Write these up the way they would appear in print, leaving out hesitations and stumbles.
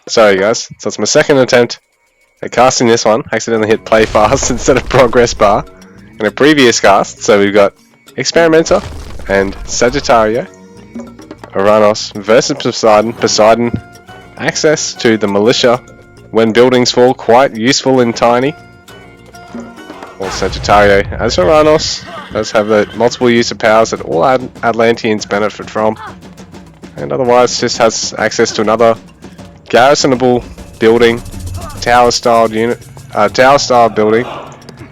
Sorry guys, so it's my second attempt at casting this one. Accidentally hit play fast instead of progress bar in a previous cast. So we've got xPerimenta and Sagitario, Uranus versus Poseidon. Poseidon, access to the militia when buildings fall, quite useful in Tiny. While Sagitario, as Uranus, does have the multiple use of powers that all Atlanteans benefit from, and otherwise just has access to another garrisonable building, tower-style building.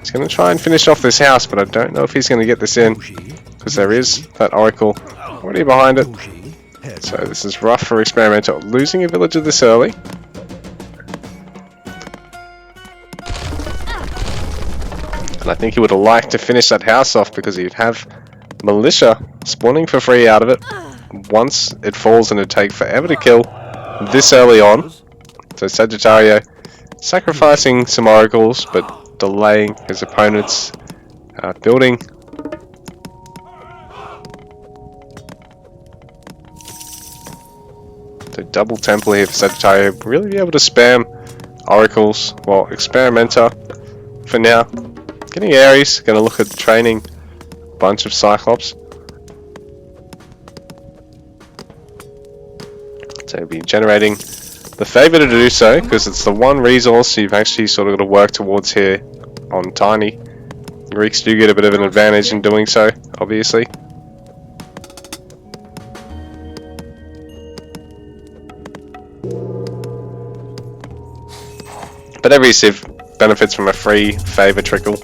He's going to try and finish off this house, but I don't know if he's going to get this in, because there is that oracle already behind it. So this is rough for xPerimenta, losing a villager this early. And I think he would have liked to finish that house off, because he'd have militia spawning for free out of it once it falls, and it'd take forever to kill this early on. So Sagittario sacrificing some oracles, but delaying his opponent's building. So double temple here for Sagittario, really be able to spam oracles, while xPerimenta for now getting Ares, going to look at training a bunch of Cyclops. So we'll be generating the favour to do so, because it's the one resource you've actually sort of got to work towards here on Tiny. Greeks do get a bit of an advantage in doing so, obviously. But every civ benefits from a free favour trickle.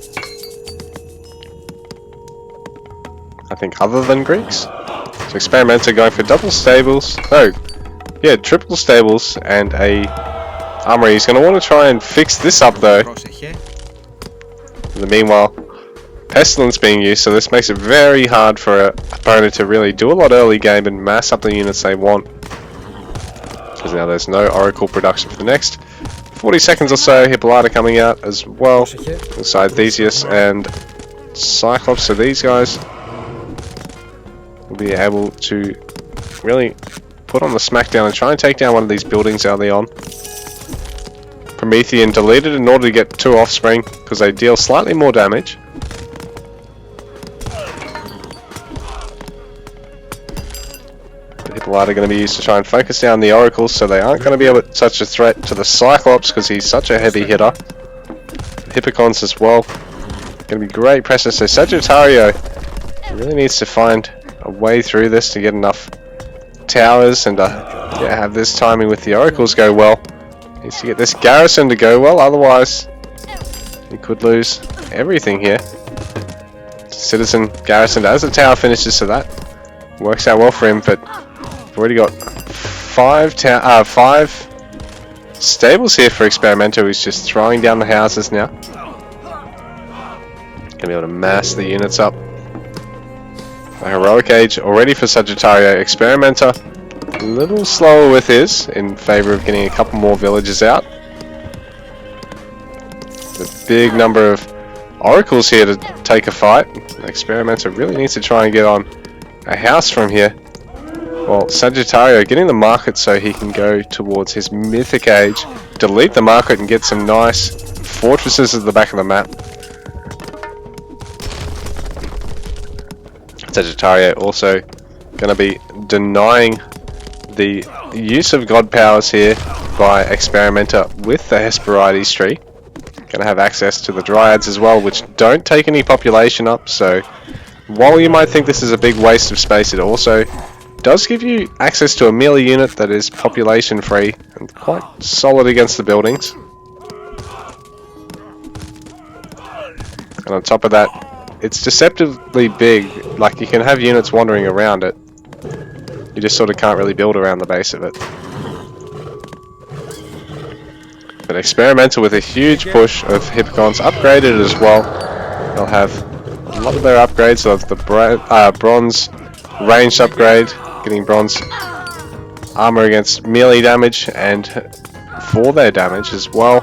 I think other than Greeks. So xPerimenta going for double stables. Oh, yeah, triple stables and a armory. He's going to want to try and fix this up though. In the meanwhile, pestilence being used, so this makes it very hard for an opponent to really do a lot early game and mass up the units they want. Because now there's no oracle production for the next 40 seconds or so. Hippolyta coming out as well, alongside Theseus and Cyclops. So these guys will be able to really put on the smackdown and try and take down one of these buildings early on. Promethean deleted in order to get 2 offspring, because they deal slightly more damage. Hippolyta are going to be used to try and focus down the oracles, so they aren't going to be able to such a threat to the Cyclops, because he's such a heavy hitter. Hippocons as well. Going to be great pressure. So Sagittario really needs to find a way through this to get enough towers and have this timing with the oracles go well. Needs to get this garrison to go well, otherwise he could lose everything here. Citizen garrisoned as the tower finishes, so that works out well for him. But we've already got 5 stables here for xPerimenta, who's just throwing down the houses now. Gonna be able to mass the units up. A heroic age already for Sagittario. xPerimenta a little slower with his, in favour of getting a couple more villages out. The big number of oracles here to take a fight. xPerimenta really needs to try and get on a house from here. Well, Sagittario getting the market so he can go towards his mythic age, delete the market and get some nice fortresses at the back of the map. Sagittario also going to be denying the use of god powers here by xPerimenta with the Hesperides tree. Going to have access to the Dryads as well, which don't take any population up, so while you might think this is a big waste of space, it also does give you access to a melee unit that is population free and quite solid against the buildings. And on top of that, it's deceptively big. Like, you can have units wandering around it, you just sort of can't really build around the base of it. But xPerimenta with a huge push of Hippocons upgraded as well. They'll have a lot of their upgrades. They'll have the bronze ranged upgrade, getting bronze armor against melee damage and for their damage as well.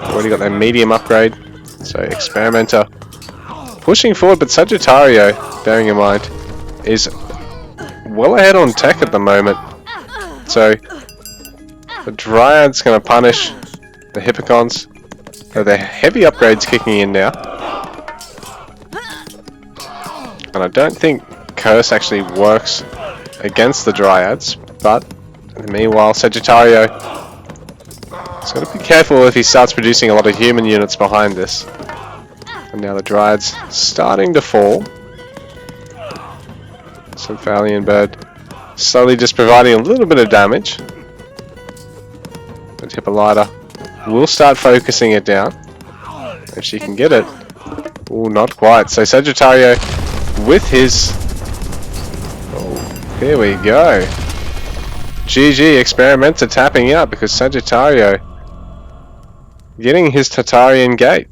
Already got their medium upgrade. So xPerimenta pushing forward, but Sagittario, bearing in mind, is well ahead on tech at the moment. So The Dryad's going to punish the Hippocons. So the heavy upgrades kicking in now. And I don't think Curse actually works against the Dryads, but meanwhile Sagittario has got to be careful if he starts producing a lot of human units behind this. And now the Dryad's starting to fall. So Valiant Bird slowly just providing a little bit of damage. But Hippolyta will start focusing it down. If she can get it. Oh, not quite. So Sagittario with his... Oh, here we go. GG, xPerimenta tapping out because Sagittario getting his Tartarian gate.